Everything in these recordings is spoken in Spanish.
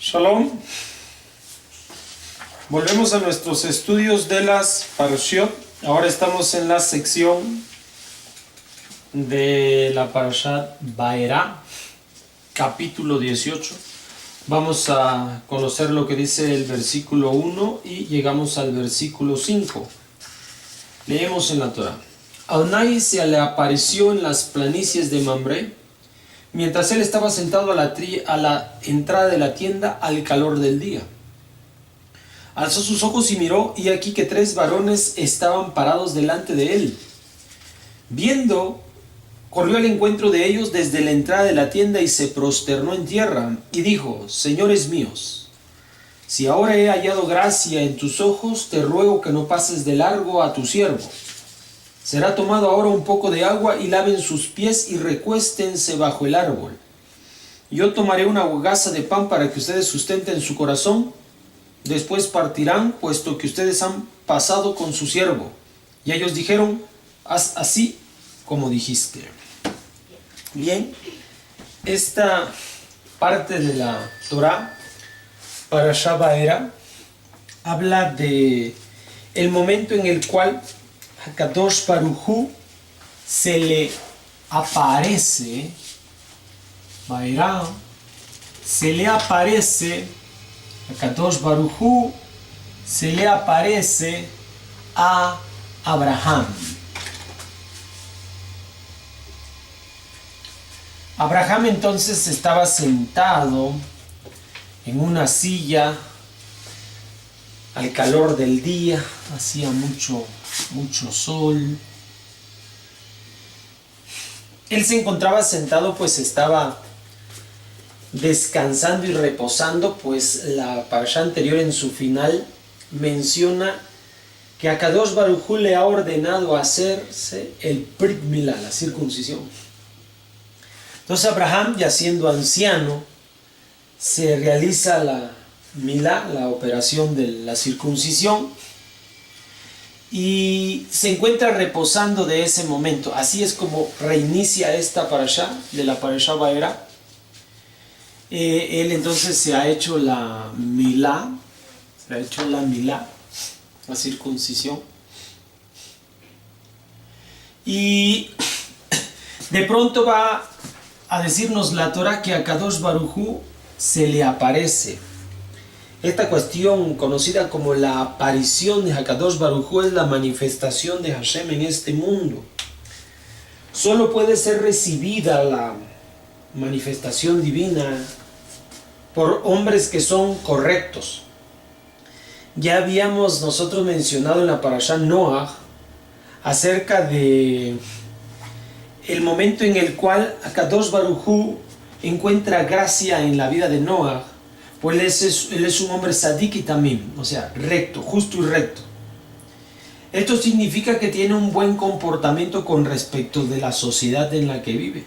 Shalom. Volvemos a nuestros estudios de las Parashiot. Ahora estamos en la sección de la Parashat Vaera, capítulo 18. Vamos a conocer lo que dice el versículo 1 y llegamos al versículo 5. Leemos en la Torah. Adonai se le apareció en las planicies de Mamre, mientras él estaba sentado a la entrada de la tienda al calor del día. Alzó sus ojos y miró, y aquí que 3 varones estaban parados delante de él. Viendo, corrió al encuentro de ellos desde la entrada de la tienda y se prosternó en tierra, y dijo: Señores míos, si ahora he hallado gracia en tus ojos, te ruego que no pases de largo a tu siervo. Será tomado ahora un poco de agua y laven sus pies y recuéstense bajo el árbol. Yo tomaré una hogaza de pan para que ustedes sustenten su corazón. Después partirán, puesto que ustedes han pasado con su siervo. Y ellos dijeron: haz así como dijiste. Bien, esta parte de la Torah, Parashat Vaera, habla de el momento en el cual Kadosh Baruj Hu se le aparece, Vaera, se le aparece, Kadosh Baruj Hu se le aparece a Abraham. Abraham entonces estaba sentado en una silla al calor del día, hacía mucho sol. Él se encontraba sentado, pues estaba descansando y reposando, pues la parasha anterior en su final menciona que a Kadosh Baruj Hu le ha ordenado hacerse el Brit Milá, la circuncisión. Entonces Abraham, ya siendo anciano, se realiza la Milá, la operación de la circuncisión, y se encuentra reposando de ese momento. Así es como reinicia esta parasha, de la Parashat Vaera. Él entonces se ha hecho la Milá, la circuncisión. Y de pronto va a decirnos la Torah que a Kadosh Baruj Hu se le aparece. Esta cuestión conocida como la aparición de Hakadosh Baruj Hu es la manifestación de Hashem en este mundo. Solo puede ser recibida la manifestación divina por hombres que son correctos. Ya habíamos nosotros mencionado en la Parashat Noach acerca de el momento en el cual Hakadosh Baruj Hu encuentra gracia en la vida de Noach. Pues él es un hombre sadik y tamim, o sea, recto, justo y recto. Esto significa que tiene un buen comportamiento con respecto de la sociedad en la que vive.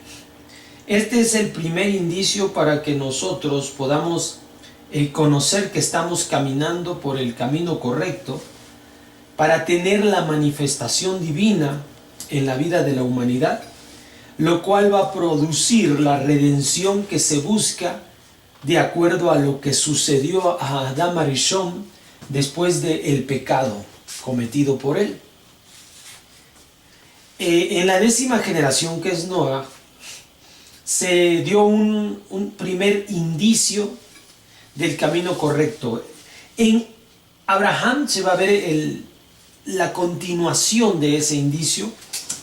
Este es el primer indicio para que nosotros podamos conocer que estamos caminando por el camino correcto, para tener la manifestación divina en la vida de la humanidad, lo cual va a producir la redención que se busca de acuerdo a lo que sucedió a Adam Arishon después del pecado cometido por él. En la 10ª generación, que es Noah, se dio un primer indicio del camino correcto. En Abraham se va a ver la continuación de ese indicio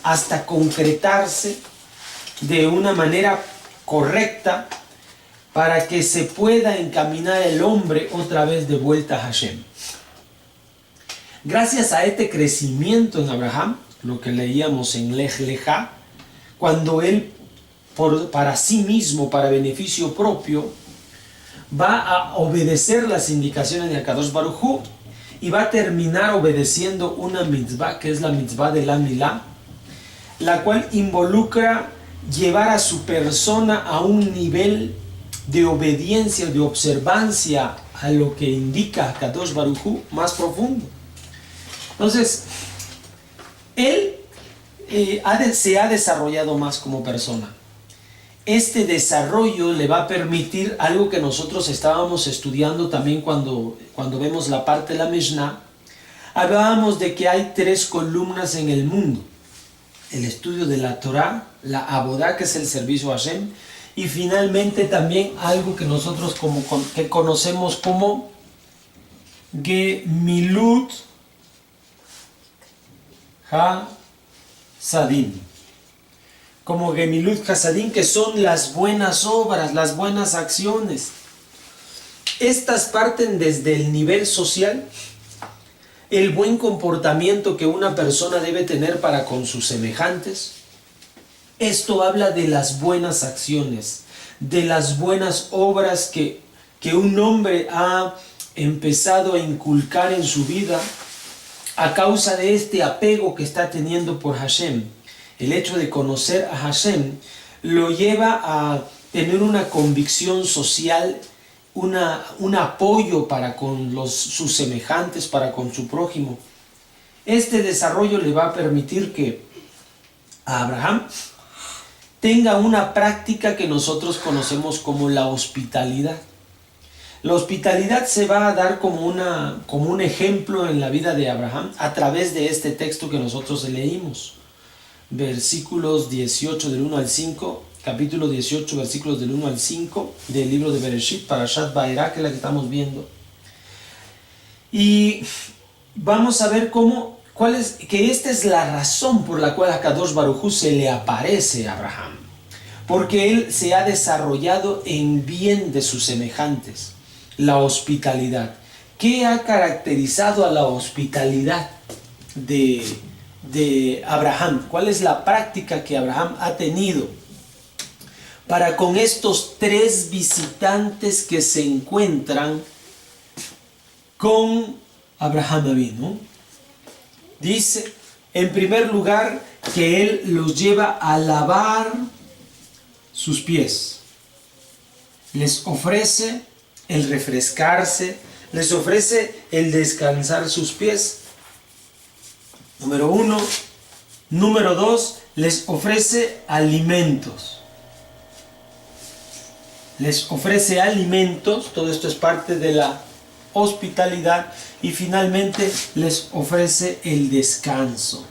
hasta concretarse de una manera correcta, para que se pueda encaminar el hombre otra vez de vuelta a Hashem. Gracias a este crecimiento en Abraham, lo que leíamos en Lech Lechá, cuando él, para sí mismo, para beneficio propio, va a obedecer las indicaciones de Hakadosh Baruj Hu y va a terminar obedeciendo una mitzvah, que es la mitzvah de la Milá, la cual involucra llevar a su persona a un nivel de obediencia, de observancia a lo que indica Kadosh Baruj Hu más profundo. Entonces, él se ha desarrollado más como persona. este desarrollo le va a permitir algo que nosotros estábamos estudiando también cuando vemos la parte de la Mishnah. Hablábamos de que hay 3 columnas en el mundo: el estudio de la Torah, la Abodá, que es el servicio a Hashem, y finalmente también algo que nosotros que conocemos como Gemilut HaSadim, como Gemilut HaSadim, que son las buenas obras, las buenas acciones. Estas parten desde el nivel social, el buen comportamiento que una persona debe tener para con sus semejantes. Esto habla de las buenas acciones, de las buenas obras que un hombre ha empezado a inculcar en su vida a causa de este apego que está teniendo por Hashem. El hecho de conocer a Hashem lo lleva a tener una convicción social, un apoyo para con sus semejantes, para con su prójimo. Este desarrollo le va a permitir que Abraham tenga una práctica que nosotros conocemos como la hospitalidad. La hospitalidad se va a dar como un ejemplo en la vida de Abraham a través de este texto que nosotros leímos. Versículos 18 del 1 al 5, capítulo 18, versículos del 1 al 5 del libro de Bereshit, Parashat Vaera, que es la que estamos viendo. Y vamos a ver que esta es la razón por la cual a Kadosh Baruj Hu se le aparece a Abraham. Porque él se ha desarrollado en bien de sus semejantes. La hospitalidad. ¿Qué ha caracterizado a la hospitalidad de Abraham? ¿Cuál es la práctica que Abraham ha tenido para con estos 3 visitantes que se encuentran con Abraham Avinu? Dice, en primer lugar, que él los lleva a lavar sus pies. Les ofrece el refrescarse, les ofrece el descansar sus pies. Número 1. Número 2, les ofrece alimentos. Les ofrece alimentos, todo esto es parte de la hospitalidad. Y finalmente les ofrece el descanso.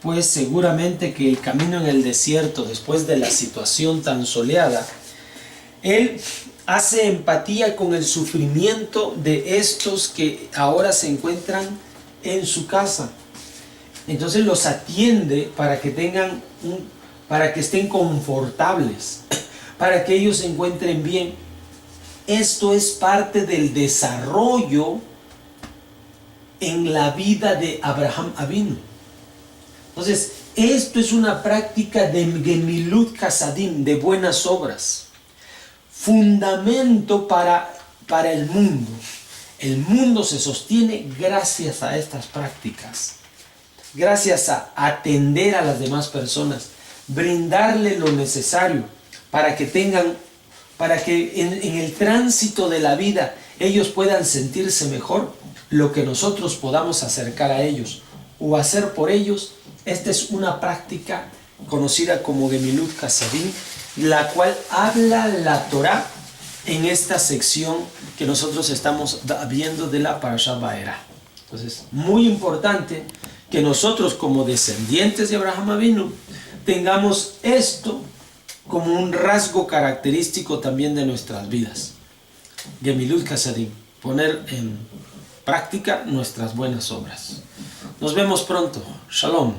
Pues seguramente que el camino en el desierto, después de la situación tan soleada, él hace empatía con el sufrimiento de estos que ahora se encuentran en su casa. Entonces los atiende para que estén confortables, para que ellos se encuentren bien. Esto es parte del desarrollo en la vida de Abraham Avinu. Entonces, esto es una práctica de Gemilut Hasadim, de buenas obras. Fundamento para el mundo. El mundo se sostiene gracias a estas prácticas. Gracias a atender a las demás personas. Brindarle lo necesario para que en el tránsito de la vida ellos puedan sentirse mejor. Lo que nosotros podamos acercar a ellos o hacer por ellos. Esta es una práctica conocida como Gemilut Hasadim, la cual habla la Torah en esta sección que nosotros estamos viendo de la Parashat Vaera. Entonces, muy importante que nosotros como descendientes de Abraham Avinu tengamos esto como un rasgo característico también de nuestras vidas. Gemilut Hasadim, poner en práctica nuestras buenas obras. Nos vemos pronto. Shalom.